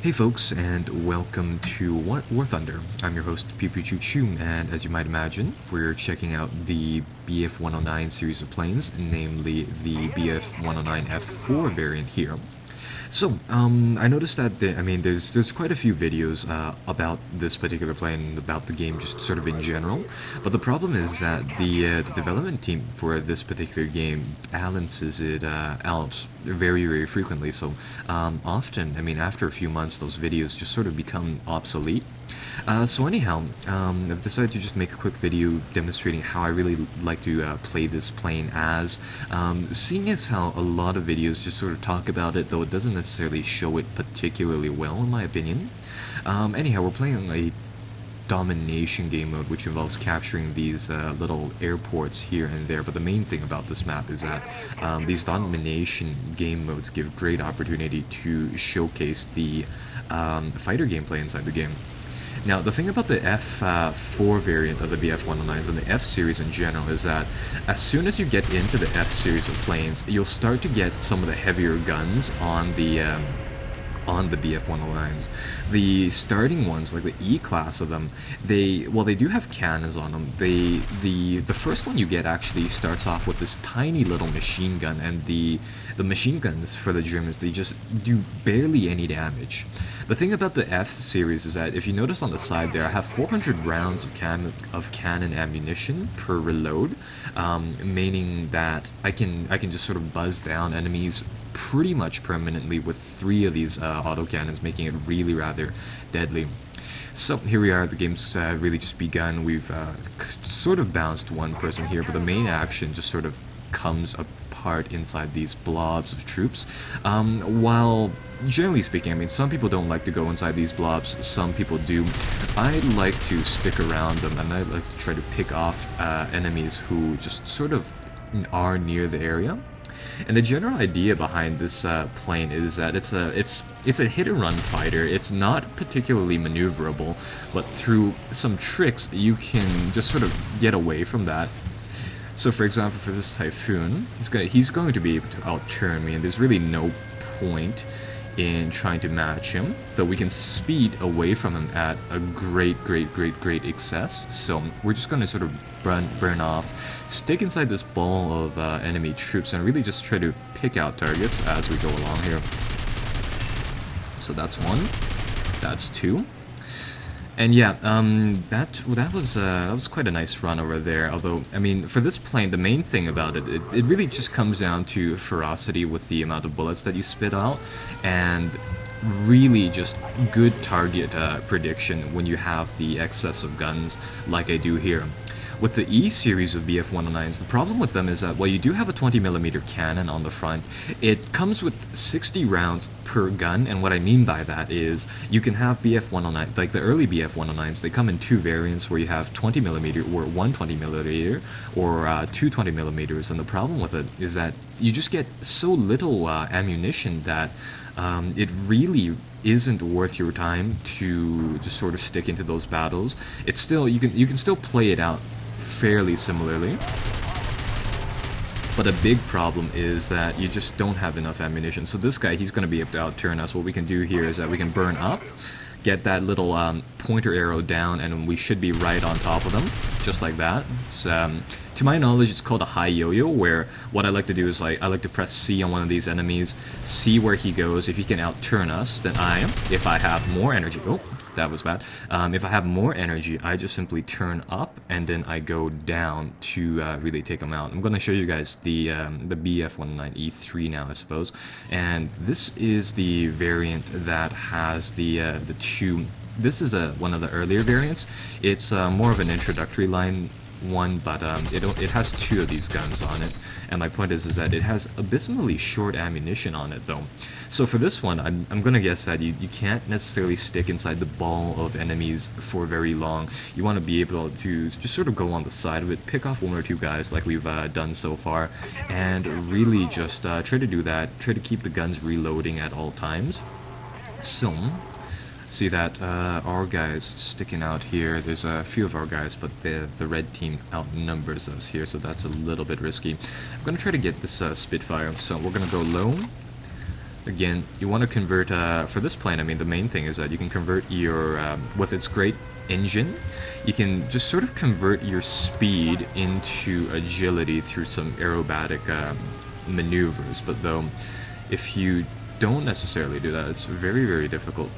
Hey folks, and welcome to Warthunder. I'm your host, Pew Choo Choo, and as you might imagine, we're checking out the Bf109 series of planes, namely the Bf109 F4 variant here. So, I noticed that there's quite a few videos about this particular plane, about the game, just sort of in general. But the problem is that the development team for this particular game balances it out very, very frequently. So, often, after a few months, those videos just sort of become obsolete. So anyhow, I've decided to just make a quick video demonstrating how I really like to play this plane as, seeing as how a lot of videos just sort of talk about it, though it doesn't necessarily show it particularly well, in my opinion. Anyhow, we're playing a domination game mode, which involves capturing these little airports here and there. But the main thing about this map is that these domination game modes give great opportunity to showcase the fighter gameplay inside the game. Now, the thing about the F4 variant of the Bf109s and the F series in general is that as soon as you get into the F series of planes, you'll start to get some of the heavier guns on the Bf109s. The starting ones, like the E class of them, they do have cannons on them. The first one you get actually starts off with this tiny little machine gun, and the machine guns for the Germans, they just do barely any damage. The thing about the F series is that if you notice on the side there, I have 400 rounds of cannon ammunition per reload, meaning that I can just sort of buzz down enemies pretty much permanently with 3 of these autocannons, making it really rather deadly. So here we are, the game's really just begun. We've sort of bounced one person here, but the main action just sort of comes apart inside these blobs of troops. While generally speaking, some people don't like to go inside these blobs, some people do. I like to stick around them, and I like to try to pick off enemies who just sort of are near the area. And the general idea behind this plane is that it's a hit-and-run fighter. It's not particularly maneuverable, but through some tricks you can just sort of get away from that. So, for example, for this Typhoon, he's going to be able to outturn me, and there's really no point in trying to match him, though we can speed away from him at a great excess. So we're just going to sort of burn off, stick inside this ball of enemy troops, and really just try to pick out targets as we go along here. So that's 1, that's 2. And yeah, that was quite a nice run over there. Although, for this plane, the main thing about it really just comes down to ferocity with the amount of bullets that you spit out, and really just good target prediction when you have the excess of guns like I do here. With the E series of Bf109s, the problem with them is that while you do have a 20mm cannon on the front, it comes with 60 rounds per gun, and what I mean by that is you can have Bf109, like the early Bf109s, they come in 2 variants where you have 20mm or 120mm or 2 20mm, and the problem with it is that you just get so little ammunition that it really isn't worth your time to just sort of stick into those battles. It's still, you can still play it out fairly similarly, but a big problem is that you just don't have enough ammunition. So this guy, he's going to be able to outturn us. What we can do here is that we can burn up, get that little pointer arrow down, and we should be right on top of them, just like that. It's, to my knowledge, it's called a high yo-yo, where what I like to do is I like to press C on one of these enemies, see where he goes. If he can outturn us, then if I have more energy, oh, that was bad. If I have more energy, I just simply turn up, and then I go down to really take him out. I'm going to show you guys the Bf109 E3 now, I suppose. And this is the variant that has the 2. This is one of the earlier variants. It's more of an introductory line one, but it has 2 of these guns on it, and my point is that it has abysmally short ammunition on it, though. So for this one, I'm gonna guess that you can't necessarily stick inside the ball of enemies for very long. You want to be able to just sort of go on the side of it, pick off 1 or 2 guys like we've done so far, and really just try to do that, try to keep the guns reloading at all times. So see that our guys sticking out here. There's a few of our guys, but the red team outnumbers us here, so that's a little bit risky. I'm going to try to get this Spitfire, so we're going to go low, Again, you want to convert, for this plane, I mean, the main thing is that you can convert your, with its great engine, you can just sort of convert your speed into agility through some aerobatic maneuvers. But though, if you don't necessarily do that, it's a very, very difficult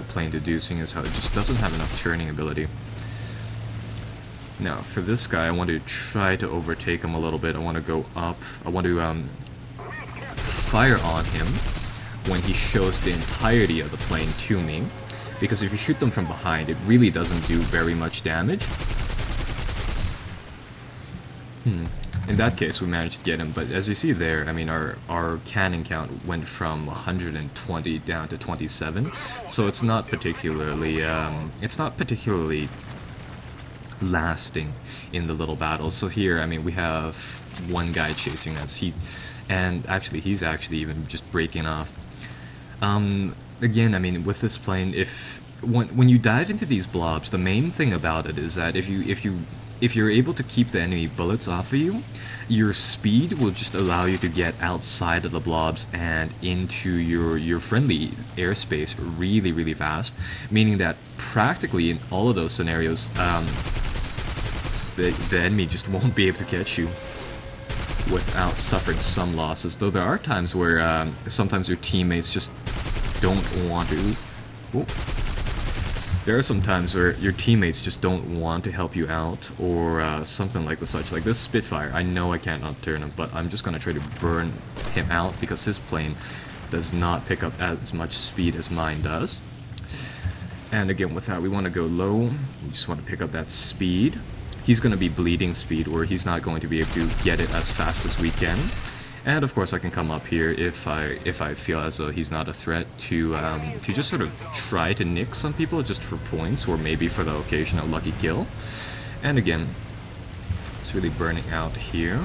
plane to do, seeing as how it just doesn't have enough turning ability. Now, for this guy, I want to try to overtake him a little bit. I want to go up. I want to fire on him when he shows the entirety of the plane to me, because if you shoot them from behind, it really doesn't do very much damage. In that case, we managed to get him, but as you see there, I mean, our cannon count went from 120 down to 27, so it's not particularly lasting in the little battles. So here, I mean, we have one guy chasing us, and actually he's actually even just breaking off. Again, I mean, with this plane, when you dive into these blobs, the main thing about it is that if you're able to keep the enemy bullets off of you, your speed will just allow you to get outside of the blobs and into your friendly airspace really, really fast, meaning that practically in all of those scenarios, the enemy just won't be able to catch you without suffering some losses. Though there are times where sometimes your teammates just don't want to. There are some times where your teammates just don't want to help you out, or something like the such. Like this Spitfire, I know I can't outturn him, but I'm just going to try to burn him out because his plane does not pick up as much speed as mine does. And again, with that, we want to go low. We just want to pick up that speed. He's going to be bleeding speed, where he's not going to be able to get it as fast as we can. And of course, I can come up here if I feel as though he's not a threat to just sort of try to nick some people just for points, or maybe for the occasional lucky kill. And again, it's really burning out here.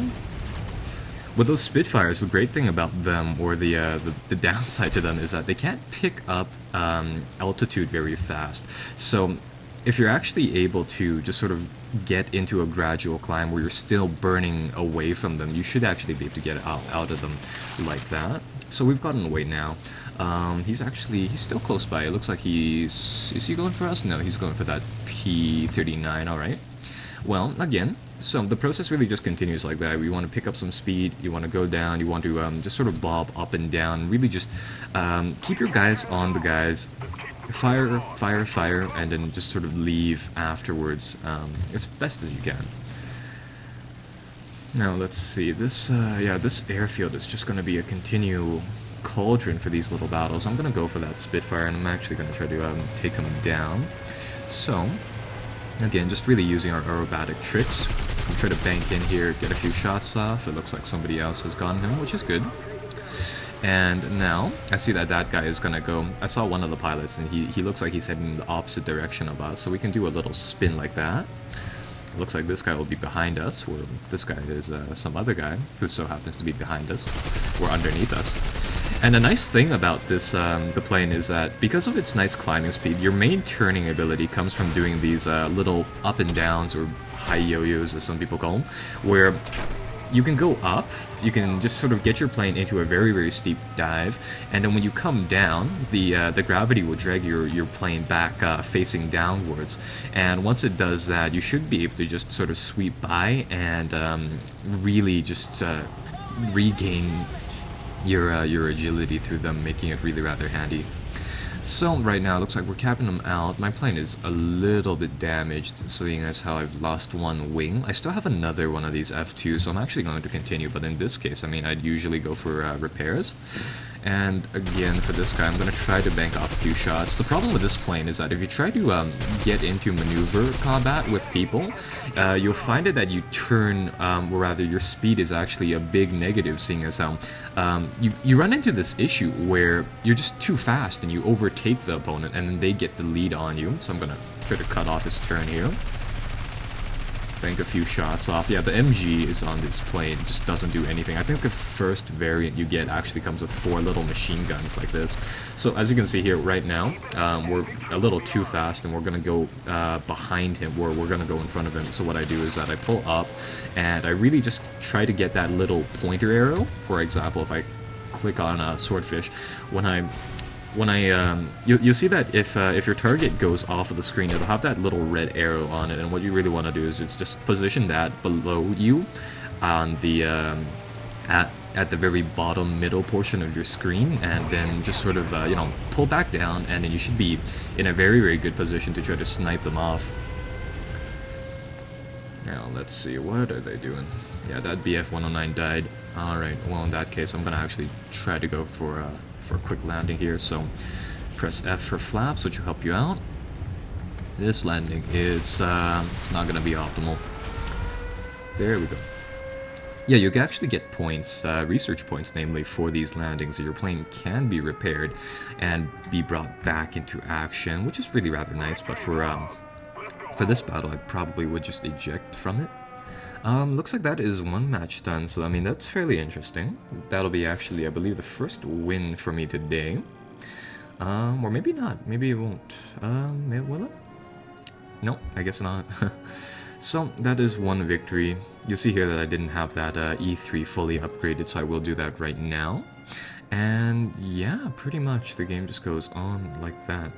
With those Spitfires, the great thing about them, or the downside to them, is that they can't pick up altitude very fast. So if you're actually able to just sort of get into a gradual climb where you're still burning away from them, you should actually be able to get out of them like that. So we've gotten away now. He's still close by. It looks like is he going for us? No, he's going for that P39, alright. Well, again, so the process really just continues like that. You want to pick up some speed, you want to go down, you want to just sort of bob up and down, really just keep your guys on the guys, fire, fire, fire, and then just sort of leave afterwards as best as you can. Now, let's see, this airfield is just going to be a continual cauldron for these little battles. I'm going to go for that Spitfire, and I'm actually going to try to take him down. So, again, just really using our aerobatic tricks. I'm trying to bank in here, get a few shots off. It looks like somebody else has gotten him, which is good. And now, I see that guy is gonna go. I saw one of the pilots, and he looks like he's heading in the opposite direction of us, so we can do a little spin like that. It looks like this guy will be behind us, where this guy is some other guy who so happens to be behind us, or underneath us. And the nice thing about this, the plane, is that because of its nice climbing speed, your main turning ability comes from doing these little up and downs, or high yo-yos as some people call them, where you can go up, you can just sort of get your plane into a very, very steep dive, and then when you come down, the gravity will drag your plane back facing downwards. And once it does that, you should be able to just sort of sweep by and really just regain your agility through them, making it really rather handy. So right now it looks like we're capping them out. My plane is a little bit damaged, seeing as how I've lost one wing. I still have another one of these F2s, so I'm actually going to continue, but in this case, I mean, I'd usually go for repairs. And again, for this guy, I'm going to try to bank off a few shots. The problem with this plane is that if you try to get into maneuver combat with people, you'll find it that you turn, or rather your speed is actually a big negative, seeing as how you run into this issue where you're just too fast and you overtake the opponent and then they get the lead on you. So I'm going to try to cut off his turn here. Bank a few shots off. Yeah, the MG is on this plane. It just doesn't do anything. I think the first variant you get actually comes with 4 little machine guns like this. So as you can see here right now, we're a little too fast and we're going to go behind him, or we're going to go in front of him. So what I do is that I pull up and I really just try to get that little pointer arrow. For example, if I click on Swordfish, you'll see that if your target goes off of the screen, it'll have that little red arrow on it, and what you really want to do is just position that below you on the at the very bottom middle portion of your screen, and then just sort of you know, pull back down, and then you should be in a very good position to try to snipe them off. Now let's see, what are they doing? Yeah, that Bf109 died. Alright, well in that case I'm gonna actually try to go for a quick landing here, so press F for flaps, which will help you out. This landing is it's not gonna be optimal. There we go. Yeah, you can actually get points, research points namely, for these landings. Your plane can be repaired and be brought back into action, which is really rather nice, but for this battle I probably would just eject from it. Looks like that is one match done, so I mean that's fairly interesting. That'll be actually, I believe, the first win for me today. Or maybe not, maybe it won't. Will it? No, I guess not. So that is one victory. You'll see here that I didn't have that E3 fully upgraded, so I will do that right now. And yeah, pretty much the game just goes on like that.